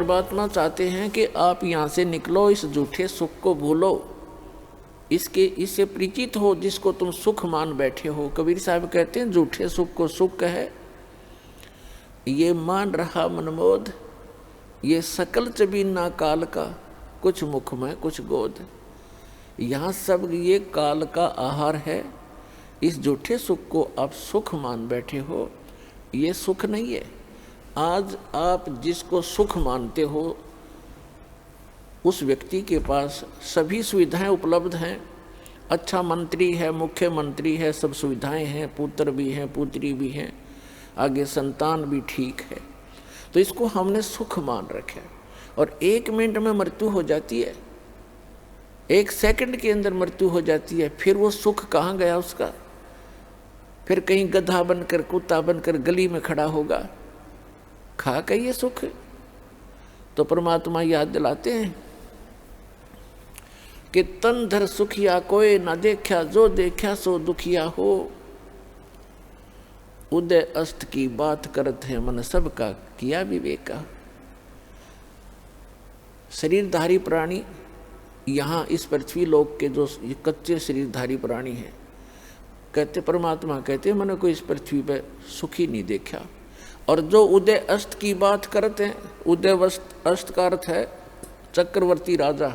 परमात्मा चाहते हैं कि आप यहाँ से निकलो, इस झूठे सुख को भूलो, इससे परिचित हो जिसको तुम सुख मान बैठे हो। कबीर साहब कहते हैं झूठे सुख को सुख है, ये मान रहा मनमोद, ये सकल चबीना काल का, कुछ मुख में कुछ गोद। यहाँ सब ये काल का आहार है। इस झूठे सुख को आप सुख मान बैठे हो, ये सुख नहीं है। आज आप जिसको सुख मानते हो उस व्यक्ति के पास सभी सुविधाएं उपलब्ध हैं, अच्छा मंत्री है, मुख्यमंत्री है, सब सुविधाएं हैं, पुत्र भी हैं, पुत्री भी हैं, आगे संतान भी ठीक है, तो इसको हमने सुख मान रखा है। और 1 मिनट में मृत्यु हो जाती है, 1 सेकंड के अंदर मृत्यु हो जाती है, फिर वो सुख कहाँ गया उसका? फिर कहीं गधा बनकर, कुत्ता बनकर गली में खड़ा होगा, खा के ये सुख। तो परमात्मा याद दिलाते हैं कि तन धर सुखिया कोई ना देखा, जो देखा सो दुखिया हो। उदय अस्त की बात करत है मन सबका, किया विवेका। शरीरधारी प्राणी यहाँ इस पृथ्वी लोक के जो कच्चे शरीरधारी प्राणी हैं, कहते परमात्मा कहते मैंने कोई इस पृथ्वी पे सुखी नहीं देखा। और जो उदय अस्त की बात करते हैं, उदय अस्त का अर्थ है चक्रवर्ती राजा,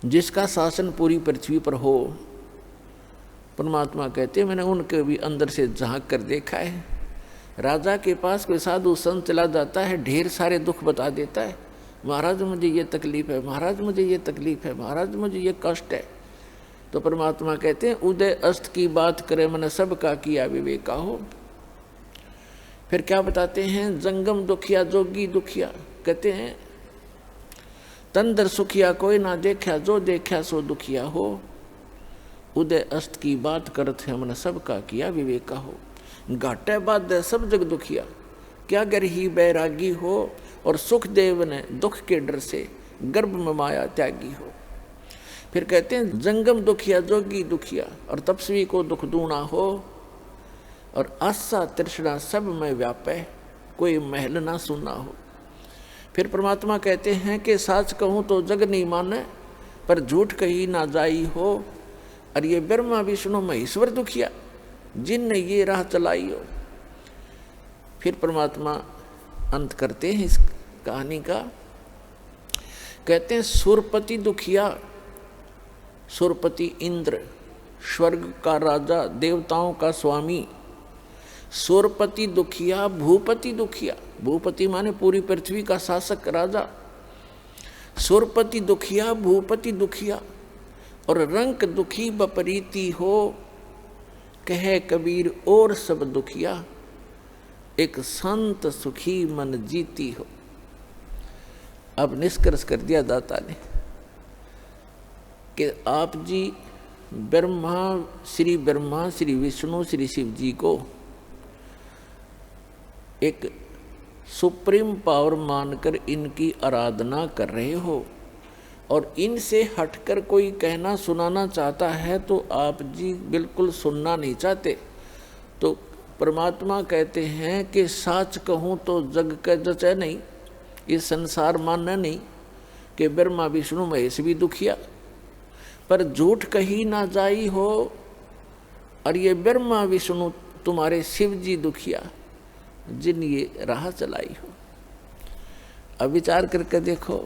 जिसका शासन पूरी पृथ्वी पर हो। परमात्मा कहते मैंने उनके भी अंदर से झांक कर देखा है। राजा के पास कोई साधु संत चला जाता है, ढेर सारे दुख बता देता है, महाराज मुझे ये तकलीफ है, महाराज मुझे ये तकलीफ है, महाराज मुझे ये कष्ट है। तो परमात्मा कहते हैं उदय अस्त की बात करे मैंने सबका, किया विवेका हो। फिर क्या बताते हैं? जंगम दुखिया जोगी दुखिया, कहते हैं तंदर सुखिया कोई ना देखा, जो देखा सो दुखिया हो। उदय अस्त की बात करत है मन सबका, किया विवेका हो। घाटे बाद सब जग दुखिया, क्या गर ही बैरागी हो। और सुख देव ने दुख के डर से गर्भ में माया त्यागी हो। फिर कहते हैं जंगम दुखिया जोगी दुखिया, और तपस्वी को दुख दूना हो। और आशा तृष्णा सब में व्यापे, कोई महल ना सुना हो। फिर परमात्मा कहते हैं कि साच कहूँ तो जग नहीं माने, पर झूठ कही ना जाई हो। और ये ब्रह्मा विष्णु महेश्वर दुखिया, जिनने ये राह चलाई हो। फिर परमात्मा अंत करते हैं इस कहानी का, कहते हैं सुरपति दुखिया। सुरपति इंद्र, स्वर्ग का राजा, देवताओं का स्वामी। सुरपति दुखिया, भूपति दुखिया, भूपति माने पूरी पृथ्वी का शासक राजा। सुरपति दुखिया, भूपति दुखिया, और रंक दुखी बपरीती हो। कहे कबीर और सब दुखिया, एक संत सुखी मन जीती हो। अब निष्कर्ष कर दिया दाता ने कि आप जी ब्रह्मा श्री विष्णु श्री शिव जी को एक सुप्रीम पावर मानकर इनकी आराधना कर रहे हो, और इनसे हटकर कोई कहना सुनाना चाहता है तो आप जी बिल्कुल सुनना नहीं चाहते। तो परमात्मा कहते हैं कि साच कहूँ तो जग का जचे नहीं, ये संसार मानना नहीं कि ब्रह्मा विष्णु महेश भी दुखिया, पर झूठ कही ना जाई हो। और ये ब्रह्मा विष्णु तुम्हारे शिव जी दुखिया, जिन ये राह चलाई हो। अब विचार करके देखो,